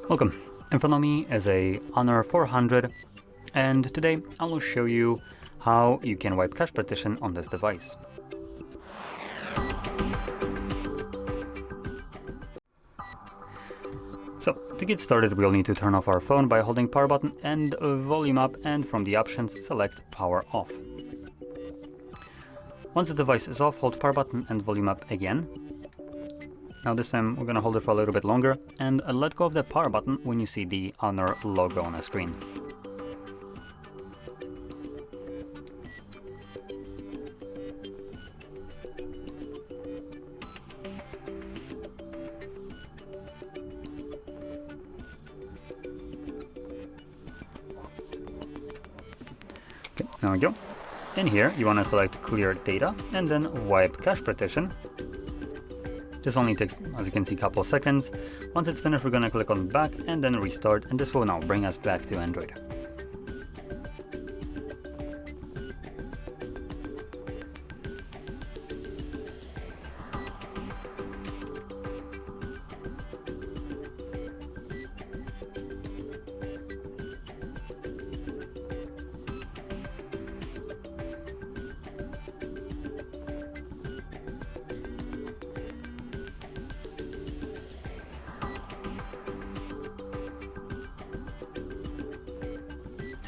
Welcome. In front of me is a Honor 400, and today I will show you how you can wipe cache partition on this device. So, to get started, we'll need to turn off our phone by holding power button and volume up, and from the options select power off. Once the device is off, hold power button and volume up again. Now this time we're gonna hold it for a little bit longer and let go of the power button when you see the Honor logo on the screen. Okay, there we go. In here you want to select clear data and then wipe cache partition. This only takes, as you can see, a couple of seconds. Once it's finished, we're going to click on back and then restart, and this will now bring us back to Android.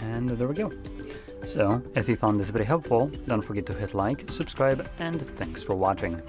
And there we go. So, if you found this very helpful, don't forget to hit like, subscribe, and thanks for watching.